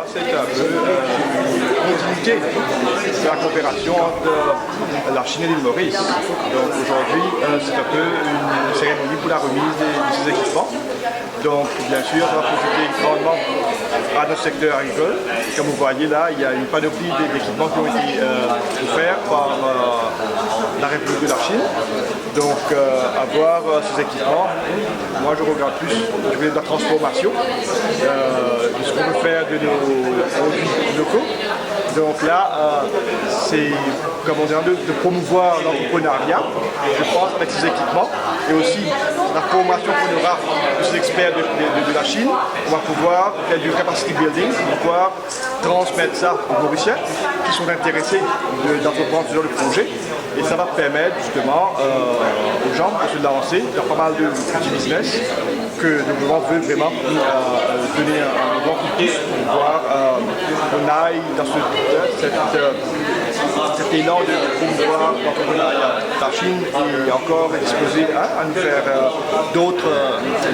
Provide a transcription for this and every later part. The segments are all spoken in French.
moi, c'est un peu une continuité de la coopération entre la Chine et l'île Maurice. Donc aujourd'hui, c'est un peu une cérémonie pour la remise de ces équipements. Donc bien sûr, on va profiter grandement à notre secteur agricole. Comme vous voyez là, il y a une panoplie d'équipements qui ont été offerts par la République de la Chine. Donc avoir ces équipements, moi je regarde plus du côté de la transformation, de ce qu'on peut faire de nos produits locaux. Donc là, c'est comme on dit, de promouvoir l'entrepreneuriat, je pense, avec ces équipements, et aussi la formation qu'on aura de ces experts de la Chine. On va pouvoir faire du capacity building, on va pouvoir transmettre ça aux Mauriciens qui sont intéressés d'entreprendre ce genre de projet. Et ça va permettre justement aux gens de se lancer dans pas mal de petits business que le gouvernement veut vraiment donner un bon coup de pouce pour pouvoir qu'on aille dans cet élan de promouvoir l'entrepreneuriat. La Chine est encore disposée à nous faire d'autres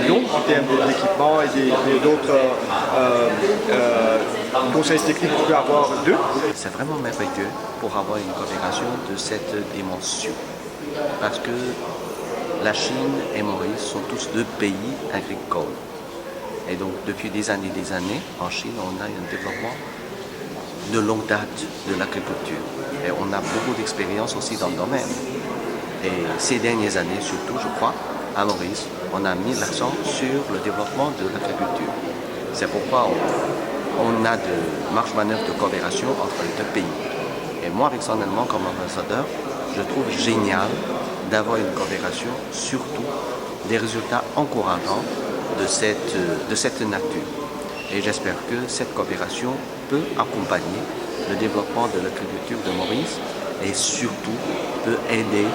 dons en termes d'équipement et d'autres conseils techniques qu'on peut avoir d'eux. C'est vraiment merveilleux pour avoir une coopération de cette dimension. Parce que la Chine et Maurice sont tous deux pays agricoles. Et donc depuis des années, en Chine, on a un développement de longue date de l'agriculture. Et on a beaucoup d'expérience aussi dans le domaine. Et ces dernières années, surtout, je crois, à Maurice, on a mis l'accent sur le développement de l'agriculture. C'est pourquoi on a de marge-manœuvre de coopération entre les deux pays. Et moi, personnellement, comme ambassadeur, je trouve génial d'avoir une coopération, surtout des résultats encourageants de cette nature. Et j'espère que cette coopération peut accompagner le développement de l'agriculture de Maurice et surtout peut aider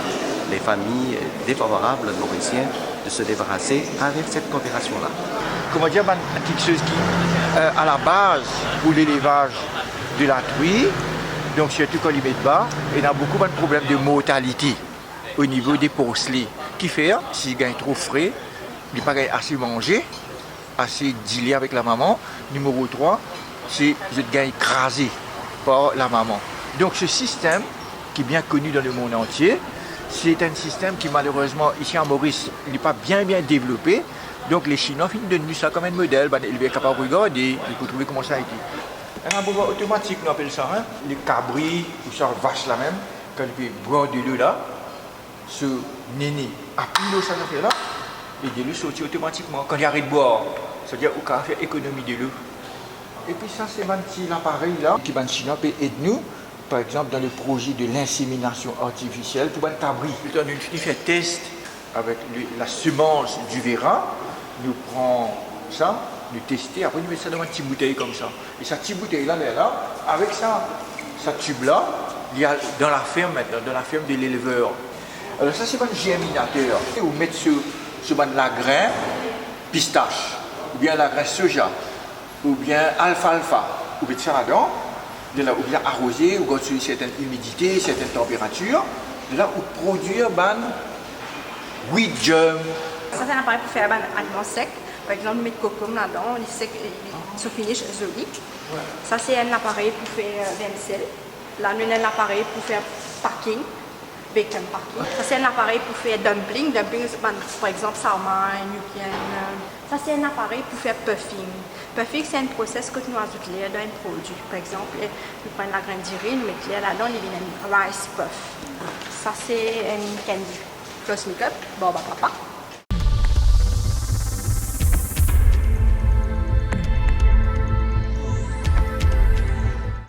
les familles défavorables mauriciennes de se débarrasser avec cette coopération-là. Comment dire, quelque chose qui, à la base, pour l'élevage de la truie, donc surtout quand il met bas, il y a beaucoup de problèmes de mortalité au niveau des porcelets. Qui fait, s'il gagne trop frais, il n'est pas assez mangé, assez dealé avec la maman. Numéro 3, c'est vous êtes écrasé par la maman. Donc ce système, qui est bien connu dans le monde entier, c'est un système qui malheureusement, ici à Maurice, n'est pas bien développé. Donc les Chinois finissent de donner ça comme un modèle, ils sont capables de regarder, il faut trouver comment ça a été. Un pouvoir automatique, on appelle ça, hein? Les cabris, ou ça vache là même, quand il fait boire de l'eau là, ce néné appuie l'eau ça fait là, et de l'eau sortit automatiquement. Quand il arrête de boire, c'est-à-dire qu'on va faire économie de l'eau. Et puis ça, c'est un petit appareil là, qui va Chinois peut aider nous, par exemple dans le projet de l'insémination artificielle, pour un cabri. On fait test avec la semence du vérin, nous prenons ça, nous testons, après nous mettons ça dans une petite bouteille comme ça. Et cette petite bouteille là, avec ça, ce tube là, il y a dans la ferme maintenant, dans la ferme de l'éleveur. Alors ça c'est un germinateur. Vous mettez sur la grain pistache, ou bien la grain soja, ou bien alfalfa, vous mettez ça là-dedans, ou bien arroser, ou sur une certaine humidité, certaine température, de là vous produire wheat germ. Ça c'est un appareil pour faire un aliment sec. Par exemple, mettre cocom là-dedans, il sec, se finish joli. Ça c'est un appareil pour faire vermicelle. Là, nous avons un appareil pour faire packing, bacon packing. Ça c'est un appareil pour faire dumpling. Dumpling, par exemple, salmon, nubienne. Ça c'est un appareil pour faire puffing. Puffing, c'est un process que nous ajoutons dans un produit. Par exemple, nous prenons la graine d'irine, nous mettons là-dedans, il y a un rice puff. Ça c'est un candy. Close make-up, Boba Papa.